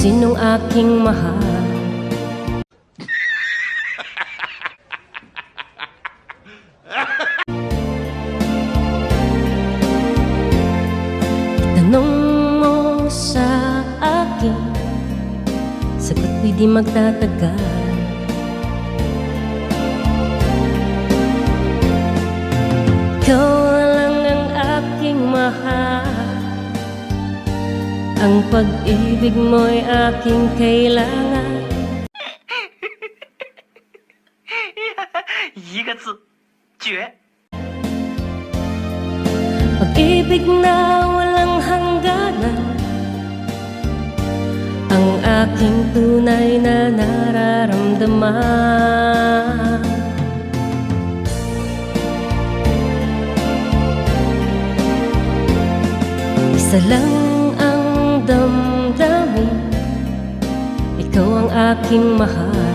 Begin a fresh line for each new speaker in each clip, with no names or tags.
sinong aking mahal. Tanong mo sa akin, sagot ko'y di magtatagal. Ikaw lang ang aking mahal, ang pag-ibig mo'y aking kailangan.
一个字，绝。
Pag-ibig na walang hangganan, ang aking tunay na nararamdaman. Isa lang ang damdamin, ikaw ang aking mahal.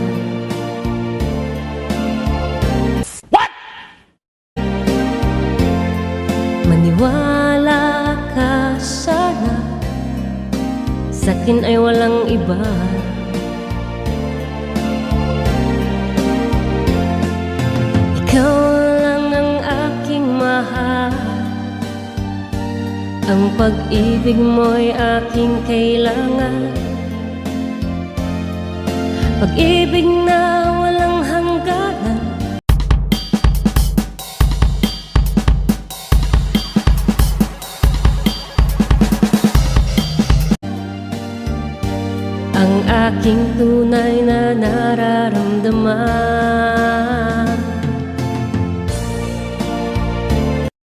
Maniwala ka sana, sa'kin ay walang iba. Ikaw lang ang aking mahal, ang pag-ibig mo'y aking kailangan. Pag-ibig na walang hangganan, ang aking tunay na nararamdaman.